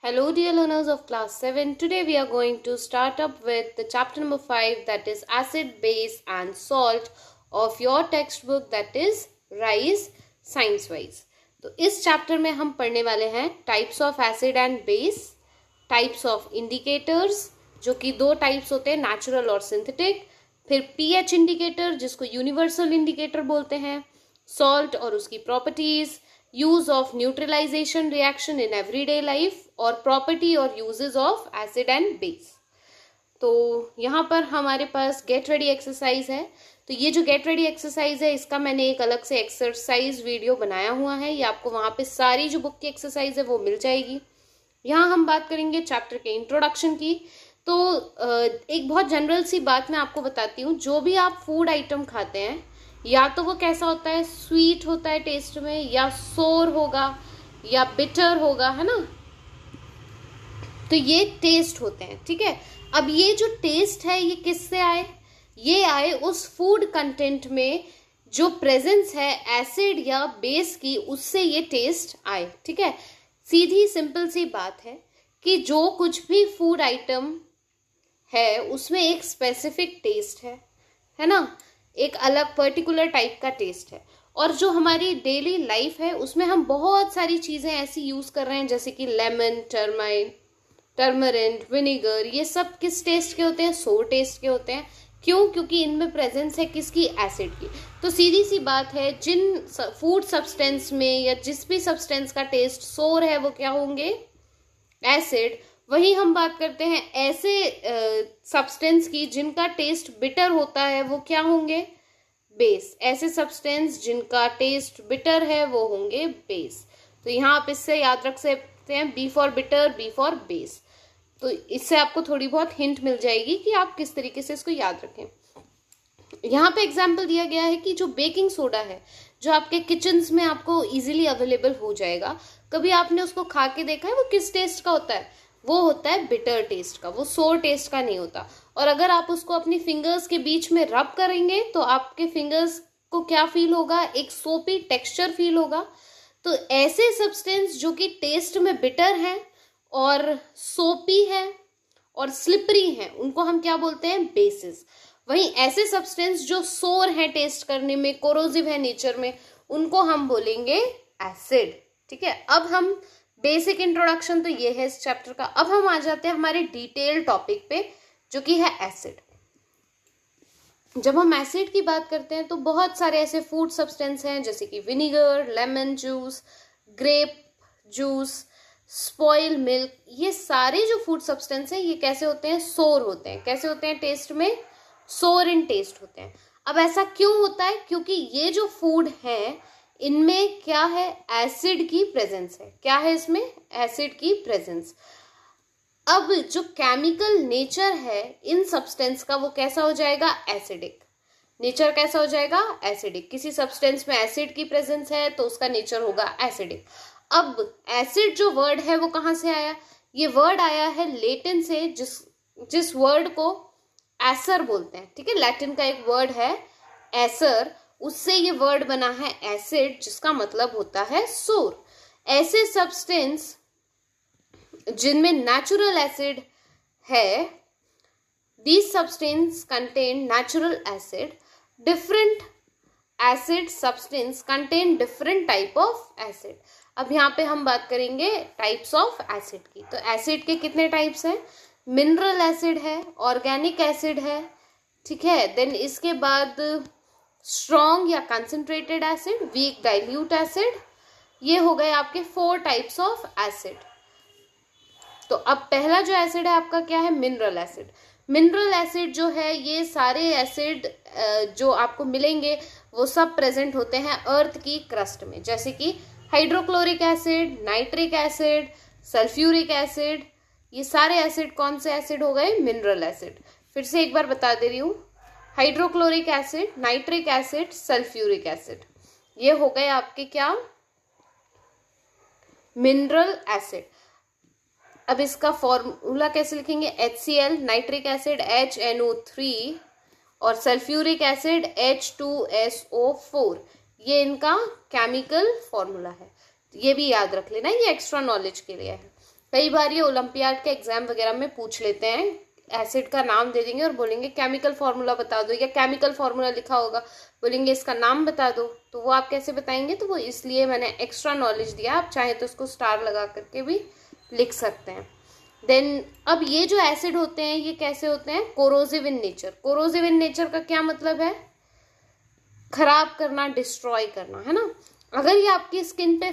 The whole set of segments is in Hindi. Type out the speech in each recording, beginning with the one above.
Hello, dear learners of class 7. Today we are going to start up with the chapter number 5, that is acid, base and salt of your textbook, that is Rise Science Wise. तो इस चैप्टर में हम पढ़ने वाले हैं types of acid and base, types of indicators जो कि दो टाइप्स होते हैं, नेचुरल और सिंथेटिक, फिर पीएच इंडिकेटर जिसको यूनिवर्सल इंडिकेटर बोलते हैं, सॉल्ट और उसकी properties, use of neutralisation reaction in everyday life और प्रॉपर्टी और uses of acid and base. तो यहाँ पर हमारे पास गेट रेडी एक्सरसाइज है। तो ये जो गेट रेडी एक्सरसाइज है इसका मैंने एक अलग से एक्सरसाइज वीडियो बनाया हुआ है, ये आपको वहाँ पे सारी जो बुक की एक्सरसाइज है वो मिल जाएगी। यहाँ हम बात करेंगे चैप्टर के इंट्रोडक्शन की। तो एक बहुत जनरल सी बात मैं आपको बताती हूँ, जो भी आप फूड आइटम खाते हैं या तो वो कैसा होता है, स्वीट होता है टेस्ट में, या सोर होगा या बिटर होगा, है ना। तो ये टेस्ट होते हैं, ठीक है। अब ये जो टेस्ट है ये किससे आए, ये आए उस फूड कंटेंट में जो प्रेजेंस है एसिड या बेस की, उससे ये टेस्ट आए, ठीक है। सीधी सिंपल सी बात है कि जो कुछ भी फूड आइटम है उसमें एक स्पेसिफिक टेस्ट है ना, एक अलग पर्टिकुलर टाइप का टेस्ट है। और जो हमारी डेली लाइफ है उसमें हम बहुत सारी चीजें ऐसी यूज कर रहे हैं जैसे कि लेमन, टर्मरिन, विनेगर, ये सब किस टेस्ट के होते हैं, सोर टेस्ट के होते हैं। क्यों? क्योंकि इनमें प्रेजेंस है किसकी, एसिड की। तो सीधी सी बात है, जिन फूड सब्सटेंस में या जिस भी सब्सटेंस का टेस्ट सोर है वो क्या होंगे, एसिड। वही हम बात करते हैं ऐसे सब्सटेंस की जिनका टेस्ट बिटर होता है, वो क्या होंगे, बेस। ऐसे सब्सटेंस जिनका टेस्ट बिटर है वो होंगे बेस। तो यहाँ आप इससे याद रख सकते हैं B for bitter, B for base. तो इससे आपको थोड़ी बहुत हिंट मिल जाएगी कि आप किस तरीके से इसको याद रखें। यहाँ पे एग्जाम्पल दिया गया है कि जो बेकिंग सोडा है जो आपके किचन्स में आपको इजीली अवेलेबल हो जाएगा, कभी आपने उसको खा के देखा है वो किस टेस्ट का होता है, वो होता है बिटर टेस्ट का, वो सोर टेस्ट का नहीं होता। और अगर आप उसको अपनी फिंगर्स के बीच में रब करेंगे तो आपके फिंगर्स को क्या फील होगा, एक सोपी टेक्सचर फील होगा। तो ऐसे सब्सटेंस जो कि टेस्ट में बिटर हैं और सोपी है और स्लिपरी हैं, उनको हम क्या बोलते हैं, बेसिस। वहीं ऐसे सब्सटेंस जो सोर है टेस्ट करने में, कोरोसिव है नेचर में, उनको हम बोलेंगे एसिड, ठीक है। अब हम बेसिक इंट्रोडक्शन तो ये है इस चैप्टर का। अब हम आ जाते हैं हमारे डिटेल टॉपिक पे जो कि है एसिड। जब हम एसिड की बात करते हैं तो बहुत सारे ऐसे फूड सब्सटेंस हैं जैसे कि vinegar, lemon juice, grape juice, spoil milk, ये सारे जो फूड सब्सटेंस हैं ये कैसे होते हैं, सोर होते हैं। कैसे होते हैं टेस्ट में, सोर इन टेस्ट होते हैं। अब ऐसा क्यों होता है, क्योंकि ये जो फूड है इनमें क्या है, एसिड की प्रेजेंस है। क्या है इसमें, एसिड की प्रेजेंस। अब जो केमिकल नेचर है इन सब्सटेंस का वो कैसा हो जाएगा, एसिडिक। नेचर कैसा हो जाएगा, एसिडिक। किसी सब्सटेंस में एसिड की प्रेजेंस है तो उसका नेचर होगा एसिडिक। अब एसिड जो वर्ड है वो कहाँ से आया, ये वर्ड आया है लैटिन से, जिस वर्ड को एसर बोलते हैं, ठीक है। लैटिन का एक वर्ड है एसर, उससे ये वर्ड बना है एसिड, जिसका मतलब होता है सोर। ऐसे सब्सटेंस जिनमें नेचुरल एसिड है, these substance contain natural acid. Different acid substance contain different type of acid. अब यहाँ पे हम बात करेंगे टाइप्स ऑफ एसिड की। तो एसिड के कितने टाइप्स हैं, मिनरल एसिड है, ऑर्गेनिक एसिड है, ठीक है। देन इसके बाद स्ट्रॉन्ग या concentrated acid, weak dilute acid. ये हो गए आपके 4 टाइप्स ऑफ एसिड। तो अब पहला जो एसिड है आपका क्या है, मिनरल एसिड। मिनरल एसिड जो है, ये सारे एसिड जो आपको मिलेंगे वो सब प्रेजेंट होते हैं अर्थ की क्रस्ट में, जैसे कि hydrochloric acid, nitric acid, sulphuric acid. ये सारे एसिड कौन से एसिड हो गए, मिनरल एसिड। फिर से एक बार बता दे रही हूँ, hydrochloric acid, nitric acid, sulphuric acid, ये हो गए आपके क्या, मिनरल एसिड। अब इसका फॉर्मूला कैसे लिखेंगे, HCl, नाइट्रिक एसिड HNO3 और सल्फ्यूरिक एसिड H2SO4। ये इनका केमिकल फॉर्मूला है, ये भी याद रख लेना, ये एक्स्ट्रा नॉलेज के लिए है। कई बार ये ओलंपियाड के एग्जाम वगैरह में पूछ लेते हैं, एसिड का नाम दे देंगे और बोलेंगे केमिकल फार्मूला बता दो, या केमिकल फार्मूला लिखा होगा बोलेंगे इसका नाम बता दो, तो वो आप कैसे बताएंगे? तो वो इसलिए मैंने एक्स्ट्रा नॉलेज दिया, आप चाहे तो उसको स्टार लगा करके भी लिख सकते हैं। देन अब ये जो एसिड होते हैं ये कैसे होते हैं? Corrosive in nature. Corrosive in nature का क्या मतलब है? खराब करना, डिस्ट्रॉय करना, है ना। अगर ये आपकी स्किन पे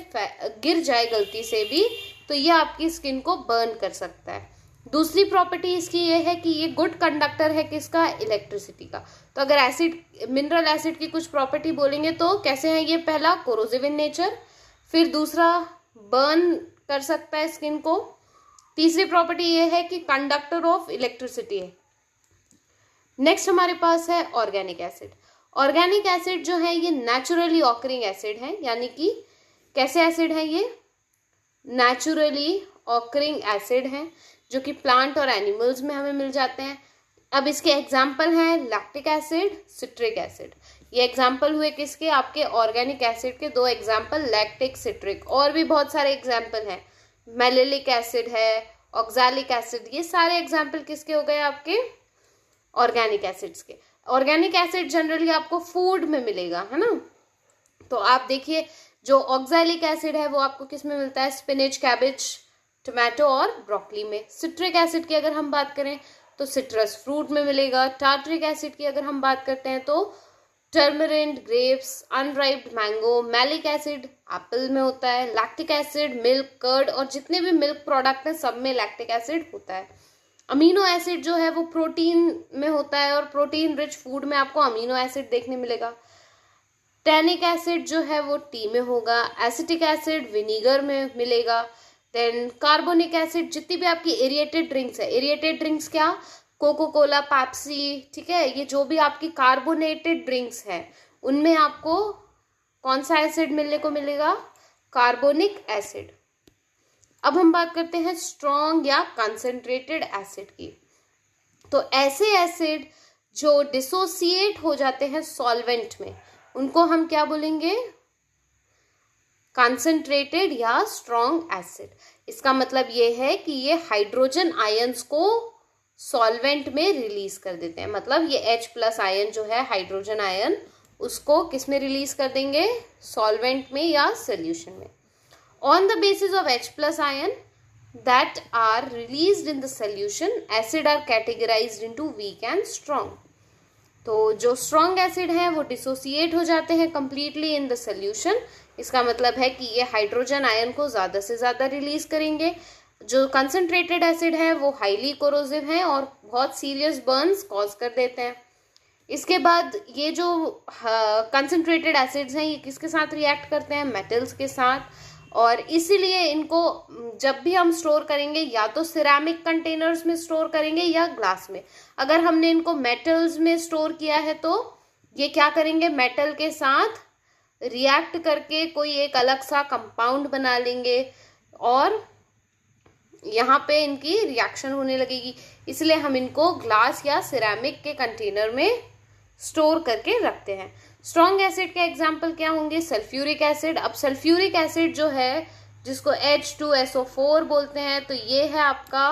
गिर जाए गलती से भी तो ये आपकी स्किन को बर्न कर सकता है। दूसरी प्रॉपर्टी इसकी ये है कि ये गुड कंडक्टर है किसका? इलेक्ट्रिसिटी का। तो अगर एसिड, मिनरल एसिड की कुछ प्रॉपर्टी बोलेंगे तो कैसे है ये? पहला कोरोसिव इन नेचर, फिर दूसरा बर्न कर सकता है स्किन को, तीसरी प्रॉपर्टी ये है कि कंडक्टर ऑफ इलेक्ट्रिसिटी है। नेक्स्ट हमारे पास है ऑर्गेनिक एसिड। ऑर्गेनिक एसिड जो है ये नेचुरली ऑकरिंग एसिड है, यानी कि कैसे एसिड है ये? नेचुरली ऑकरिंग एसिड है जो कि प्लांट और एनिमल्स में हमें मिल जाते हैं। अब इसके एग्जाम्पल हैं लैक्टिक एसिड, सिट्रिक एसिड। ये एग्जाम्पल हुए किसके? आपके ऑर्गेनिक एसिड के दो एग्जाम्पल, लैक्टिक, सिट्रिक। और भी बहुत सारे एग्जाम्पल हैं, मेलिलिक एसिड है, ऑक्सैलिक एसिड, ये सारे एग्जाम्पल किसके हो गए? आपके ऑर्गेनिक एसिड्स के। ऑर्गेनिक एसिड जनरली आपको फूड में मिलेगा, है ना। तो आप देखिए जो ऑक्सैलिक एसिड है वो आपको किस में मिलता है? स्पिनच, कैबेज, टोमेटो और ब्रोकली में। सिट्रिक एसिड की अगर हम बात करें तो सिट्रस फ्रूट में मिलेगा। टार्टरिक एसिड की अगर हम बात करते हैं तो tamarind, grapes, unriped mango. Malic acid apple में होता है। लैक्टिक एसिड मिल्क, कर्ड और जितने भी मिल्क प्रोडक्ट हैं सब में लैक्टिक एसिड होता है। अमीनो एसिड जो है वो प्रोटीन में होता है और प्रोटीन रिच फूड में आपको अमीनो एसिड देखने मिलेगा। टैनिक एसिड जो है वो टी में होगा। एसिटिक एसिड विनीगर में मिलेगा। देन कार्बोनिक एसिड, जितनी भी आपकी एरिएटेड ड्रिंक्स है, एरिएटेड ड्रिंक्स क्या? कोको कोला, पेप्सी, ठीक है, ये जो भी आपकी कार्बोनेटेड ड्रिंक्स हैं उनमें आपको कौन सा एसिड मिलने को मिलेगा? Carbonic acid. अब हम बात करते हैं स्ट्रॉन्ग या कंसंट्रेटेड एसिड की। तो ऐसे एसिड जो डिसोसिएट हो जाते हैं सॉल्वेंट में उनको हम क्या बोलेंगे? कंसंट्रेटेड या स्ट्रॉन्ग एसिड। इसका मतलब ये है कि ये हाइड्रोजन आयंस को सॉल्वेंट में रिलीज कर देते हैं। मतलब ये H+ आयन जो है हाइड्रोजन आयन, उसको किस में रिलीज कर देंगे? सॉल्वेंट में या सोल्यूशन में। On the basis of H+ ion that are released in the solution, acid are categorized into weak and strong. तो जो स्ट्रॉन्ग एसिड है वो डिसोसिएट हो जाते हैं कंप्लीटली इन द सोल्यूशन। इसका मतलब है कि ये हाइड्रोजन आयन को ज़्यादा से ज़्यादा रिलीज करेंगे। जो कंसंट्रेटेड एसिड है वो हाईली कोरोसिव है और बहुत सीरियस बर्न्स कॉज कर देते हैं। इसके बाद ये जो कंसंट्रेटेड एसिड्स हैं ये किसके साथ रिएक्ट करते हैं? मेटल्स के साथ। और इसीलिए इनको जब भी हम स्टोर करेंगे या तो सिरेमिक कंटेनर्स में स्टोर करेंगे या ग्लास में। अगर हमने इनको मेटल्स में स्टोर किया है तो ये क्या करेंगे? मेटल के साथ रिएक्ट करके कोई एक अलग सा कंपाउंड बना लेंगे और यहाँ पे इनकी रिएक्शन होने लगेगी। इसलिए हम इनको ग्लास या सिरेमिक के कंटेनर में स्टोर करके रखते हैं। स्ट्रॉन्ग एसिड के एग्जाम्पल क्या होंगे? Sulphuric acid. अब सल्फ्यूरिक एसिड जो है जिसको H2SO4 बोलते हैं, तो ये है आपका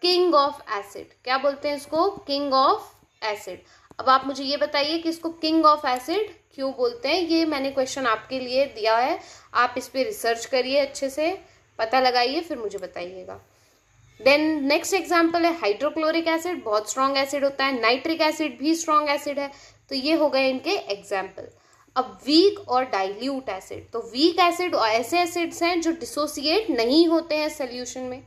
किंग ऑफ एसिड। क्या बोलते हैं इसको? King of acid. अब आप मुझे ये बताइए कि इसको किंग ऑफ एसिड क्यों बोलते हैं? ये मैंने क्वेश्चन आपके लिए दिया है, आप इस पर रिसर्च करिए, अच्छे से पता लगाइए, फिर मुझे बताइएगा। देन नेक्स्ट एग्जाम्पल है हाइड्रोक्लोरिक एसिड, बहुत स्ट्रॉन्ग एसिड होता है। नाइट्रिक एसिड भी स्ट्रॉन्ग एसिड है। तो ये हो गए इनके एग्जाम्पल। अब वीक और डाइल्यूट एसिड। तो वीक एसिड ऐसे एसिड्स हैं जो डिसोसिएट नहीं होते हैं सोल्यूशन में,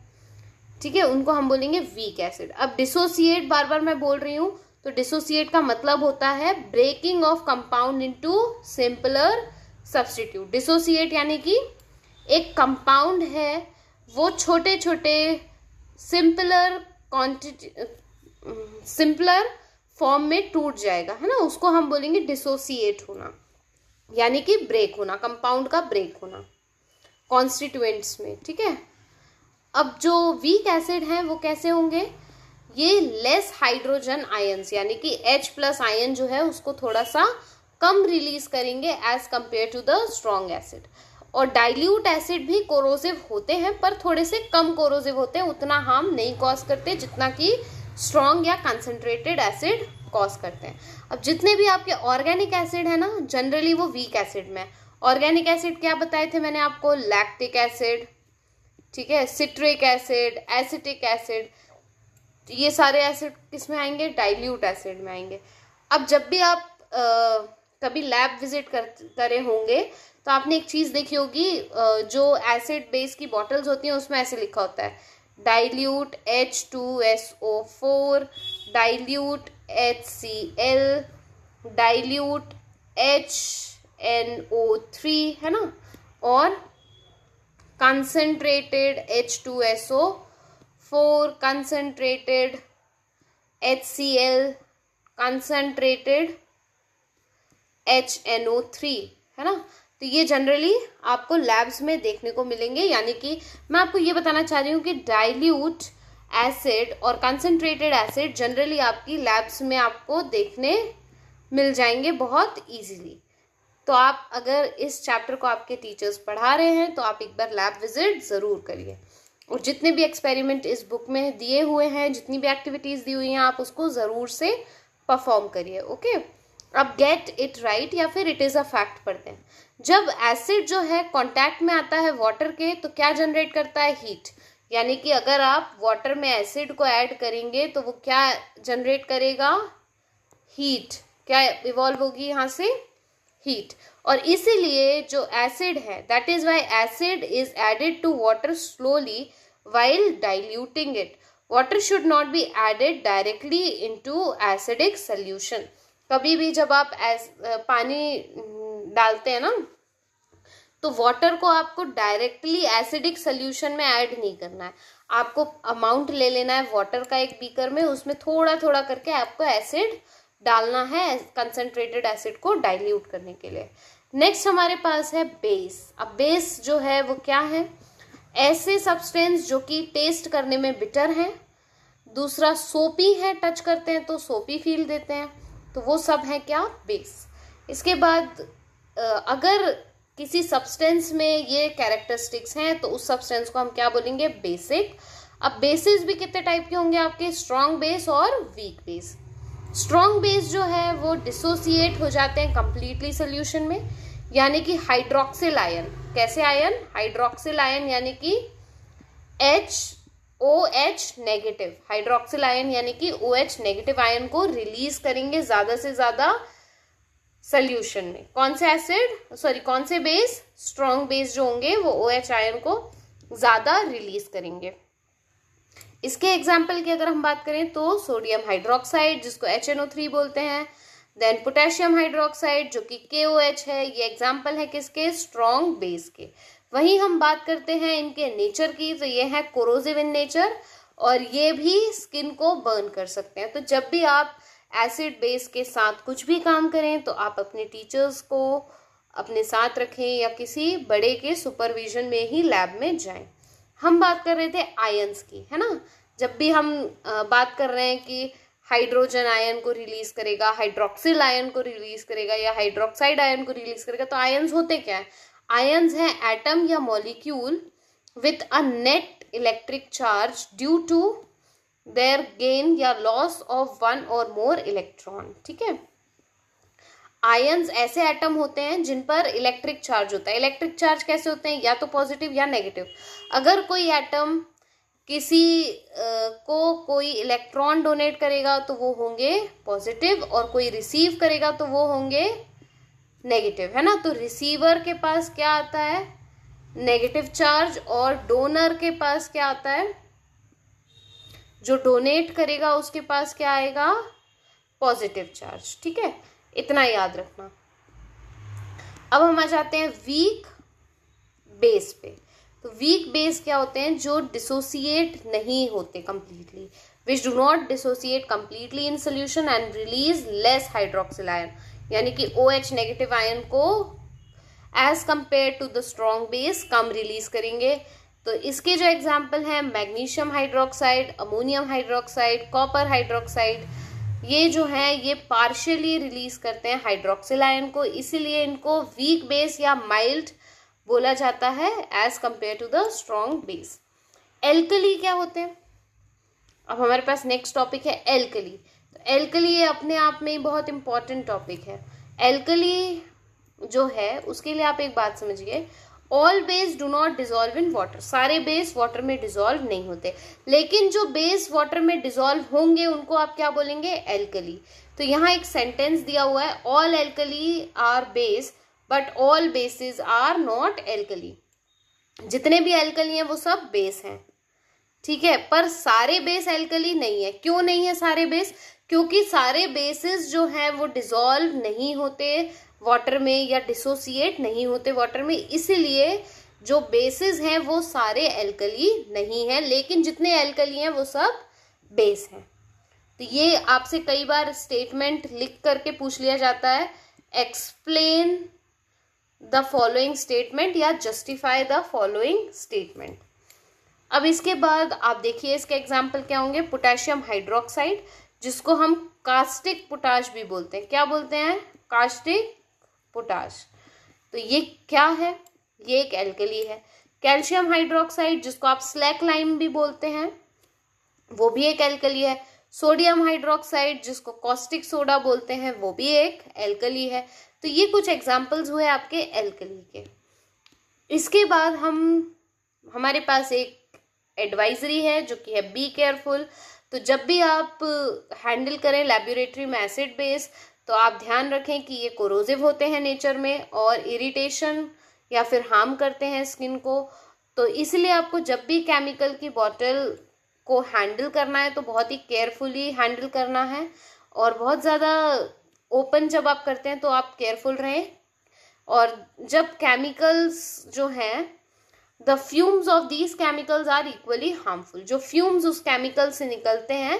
ठीक है, उनको हम बोलेंगे वीक एसिड। अब डिसोसिएट बार बार मैं बोल रही हूँ, तो डिसोसिएट का मतलब होता है breaking of compound into simpler substitute. Dissociate यानी कि एक कंपाउंड है वो छोटे छोटे सिंपलर क्वांटिटी, सिंपलर फॉर्म में टूट जाएगा, है ना, उसको हम बोलेंगे डिसोसिएट होना, यानी कि ब्रेक होना, कंपाउंड का ब्रेक होना कॉन्स्टिट्यूएंट्स में, ठीक है। अब जो वीक एसिड हैं वो कैसे होंगे? ये लेस हाइड्रोजन आयंस यानी कि H+ आयन जो है उसको थोड़ा सा कम रिलीज करेंगे as compared to the strong acid. और डाइल्यूट एसिड भी कोरोसिव होते हैं, पर थोड़े से कम कोरोसिव होते हैं, उतना हार्म नहीं कॉज करते जितना कि स्ट्रॉन्ग या कंसंट्रेटेड एसिड कॉज करते हैं। अब जितने भी आपके ऑर्गेनिक एसिड है ना, जनरली वो वीक एसिड में। ऑर्गेनिक एसिड क्या बताए थे मैंने आपको? लैक्टिक एसिड, ठीक है, सिट्रिक एसिड, एसिटिक एसिड, ये सारे एसिड किस में आएंगे? डाइल्यूट एसिड में आएंगे। अब जब भी आप कभी लैब विजिट करे होंगे तो आपने एक चीज देखी होगी, जो एसिड बेस की बॉटल्स होती हैं उसमें ऐसे लिखा होता है dilute H2SO4, dilute HCl, dilute HNO3, है ना, और concentrated H2SO4, concentrated HCl, concentrated HNO3, है ना। तो ये जनरली आपको लैब्स में देखने को मिलेंगे। यानी कि मैं आपको ये बताना चाह रही हूँ कि डाइल्यूट एसिड और कंसंट्रेटेड एसिड जनरली आपकी लैब्स में आपको देखने मिल जाएंगे बहुत इजीली। तो आप अगर इस चैप्टर को आपके टीचर्स पढ़ा रहे हैं तो आप एक बार लैब विजिट ज़रूर करिए, और जितने भी एक्सपेरिमेंट इस बुक में दिए हुए हैं, जितनी भी एक्टिविटीज़ दी हुई हैं, आप उसको ज़रूर से परफॉर्म करिए। ओके, अब गेट इट राइट या फिर इट इज़ अ फैक्ट पढ़ते हैं। जब एसिड जो है कांटेक्ट में आता है वाटर के तो क्या जनरेट करता है? हीट। यानी कि अगर आप वाटर में एसिड को ऐड करेंगे तो वो क्या जनरेट करेगा? हीट। क्या इवॉल्व होगी यहाँ से? हीट। और इसीलिए जो एसिड है, that is why acid is added to water slowly while diluting it. Water should not be added directly into acidic solution. कभी भी जब आप पानी डालते हैं ना तो वाटर को आपको डायरेक्टली एसिडिक सोल्यूशन में ऐड नहीं करना है। आपको अमाउंट ले लेना है वाटर का एक बीकर में, उसमें थोड़ा थोड़ा करके आपको एसिड डालना है कंसंट्रेटेड एसिड को डाइल्यूट करने के लिए। नेक्स्ट हमारे पास है बेस। अब बेस जो है वो क्या है? ऐसे सब्सटेंस जो कि टेस्ट करने में बिटर हैं। दूसरा सोपी है, टच करते हैं तो सोपी फील देते हैं, तो वो सब है क्या? बेस। इसके बाद अगर किसी सब्सटेंस में ये कैरेक्टरिस्टिक्स हैं तो उस सब्सटेंस को हम क्या बोलेंगे? बेसिक। अब बेसिस भी कितने टाइप के होंगे आपके? स्ट्रॉन्ग बेस और वीक बेस। स्ट्रॉन्ग बेस जो है वो डिसोसिएट हो जाते हैं कंप्लीटली सोल्यूशन में, यानी कि हाइड्रोक्सिल आयन। कैसे आयन? हाइड्रोक्सिल आयन, यानी कि OH नेगेटिव। हाइड्रोक्सिल आयन यानी कि OH नेगेटिव आयन को रिलीज करेंगे ज्यादा से ज्यादा सोल्यूशन में। कौन से एसिड, सॉरी कौन से बेस? स्ट्रॉन्ग बेस जो होंगे वो OH आयन को ज्यादा रिलीज करेंगे। इसके एग्जाम्पल की अगर हम बात करें तो सोडियम हाइड्रोक्साइड जिसको HNO3 बोलते हैं, देन पोटेशियम हाइड्रोक्साइड जो कि KOH है, ये एग्जाम्पल है किसके? स्ट्रॉन्ग बेस के। वहीं हम बात करते हैं इनके नेचर की, तो ये है कोरोसिव इन नेचर और ये भी स्किन को बर्न कर सकते हैं। तो जब भी आप एसिड बेस के साथ कुछ भी काम करें तो आप अपने टीचर्स को अपने साथ रखें या किसी बड़े के सुपरविजन में ही लैब में जाएं। हम बात कर रहे थे आयंस की, है ना। जब भी हम बात कर रहे हैं कि हाइड्रोजन आयन को रिलीज करेगा, हाइड्रोक्सिल आयन को रिलीज करेगा या हाइड्रोक्साइड आयन को रिलीज करेगा, तो आयंस होते क्या है? आयंस हैं एटम या molecule with a net electric charge due to their gain या लॉस ऑफ वन और मोर इलेक्ट्रॉन। ठीक है, आयंस ऐसे एटम होते हैं जिन पर इलेक्ट्रिक चार्ज होता है। इलेक्ट्रिक चार्ज कैसे होते हैं? या तो पॉजिटिव या नेगेटिव। अगर कोई एटम किसी को कोई इलेक्ट्रॉन डोनेट करेगा तो वो होंगे पॉजिटिव, और कोई रिसीव करेगा तो वो होंगे नेगेटिव, है ना। तो रिसीवर के पास क्या आता है? नेगेटिव चार्ज, और डोनर के पास क्या आता है? जो डोनेट करेगा उसके पास क्या आएगा? Positive charge. ठीक है, इतना याद रखना। अब हम आ जाते हैं वीक बेस पे। तो वीक बेस क्या होते हैं? जो डिसोसिएट नहीं होते completely, which do not dissociate completely in solution and release less hydroxyl ion, यानी कि OH नेगेटिव आयन को as compared to the strong base कम रिलीज करेंगे। तो इसके जो एग्जाम्पल हैं magnesium hydroxide, ammonium hydroxide, copper hydroxide, ये जो है ये पार्शियली रिलीज करते हैं हाइड्रोक्सिल आयन को, इसीलिए इनको वीक बेस या माइल्ड बोला जाता है as compared to the strong base. Alkali क्या होते हैं? अब हमारे पास नेक्स्ट टॉपिक है एल्कली। तो एल्कली ये अपने आप में बहुत इंपॉर्टेंट टॉपिक है। एल्कली जो है उसके लिए आप एक बात समझिए, all base do not dissolve in water. सारे बेस वाटर में डिजोल्व नहीं होते, लेकिन जो बेस वाटर में डिजोल्व होंगे उनको आप क्या बोलेंगे? एल्कली। तो यहाँ एक सेंटेंस दिया हुआ है, all alkali are base but all bases are not alkali. जितने भी एल्कली हैं वो सब बेस हैं, ठीक है, पर सारे बेस एल्कली नहीं है। क्यों नहीं है सारे बेस? क्योंकि सारे बेसिस जो हैं वो डिसॉल्व नहीं होते वाटर में या डिसोसिएट नहीं होते वाटर में, इसलिए जो बेसिस हैं वो सारे एल्कली नहीं है, लेकिन जितने एल्कली हैं वो सब बेस हैं। तो ये आपसे कई बार स्टेटमेंट लिख करके पूछ लिया जाता है, एक्सप्लेन द फॉलोइंग स्टेटमेंट या जस्टिफाई द फॉलोइंग स्टेटमेंट। अब इसके बाद आप देखिए इसके एग्जाम्पल क्या होंगे। पोटेशियम हाइड्रोक्साइड, जिसको हम कास्टिक पोटाश भी बोलते हैं। क्या बोलते हैं? Caustic potash. तो ये क्या है? ये एक एल्कली है। कैल्शियम हाइड्रोक्साइड, जिसको आप स्लैक लाइम भी बोलते हैं, वो भी एक एल्कली है। सोडियम हाइड्रोक्साइड, जिसको कॉस्टिक सोडा बोलते हैं, वो भी एक एल्कली है। तो ये कुछ एग्जाम्पल्स हुए आपके एल्कली के। इसके बाद हमारे पास एक एडवाइजरी है जो कि है बी केयरफुल। तो जब भी आप हैंडल करें लेबोरेटरी में एसिड बेस, तो आप ध्यान रखें कि ये कोरोसिव होते हैं नेचर में और इरिटेशन या फिर हार्म करते हैं स्किन को। तो इसलिए आपको जब भी केमिकल की बॉटल को हैंडल करना है तो बहुत ही केयरफुली हैंडल करना है, और बहुत ज़्यादा ओपन जब आप करते हैं तो आप केयरफुल रहें। और जब केमिकल्स जो हैं, the fumes of these chemicals are equally harmful. जो फ्यूम्स उस केमिकल से निकलते हैं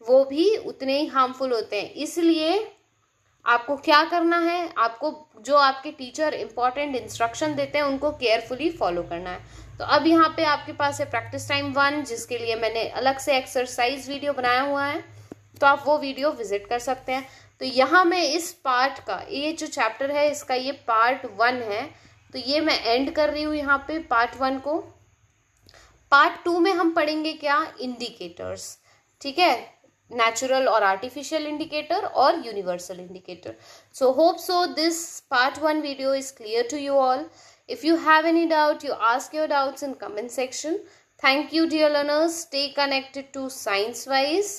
वो भी उतने ही हार्मफुल होते हैं। इसलिए आपको क्या करना है, आपको जो आपके टीचर इंपॉर्टेंट इंस्ट्रक्शन देते हैं उनको केयरफुली फॉलो करना है। तो अब यहाँ पे आपके पास है प्रैक्टिस टाइम 1, जिसके लिए मैंने अलग से एक्सरसाइज वीडियो बनाया हुआ है, तो आप वो वीडियो विजिट कर सकते हैं। तो यहाँ मैं इस पार्ट का, ये जो चैप्टर है इसका ये पार्ट 1 है, तो ये मैं एंड कर रही हूँ यहाँ पे पार्ट 1 को। पार्ट 2 में हम पढ़ेंगे क्या? इंडिकेटर्स, ठीक है, नेचुरल और आर्टिफिशियल इंडिकेटर और universal indicator. So hope so this part 1 video is clear to you all. If you have any doubt, you ask your doubts in comment section. Thank you dear learners. Stay connected to ScienceWise.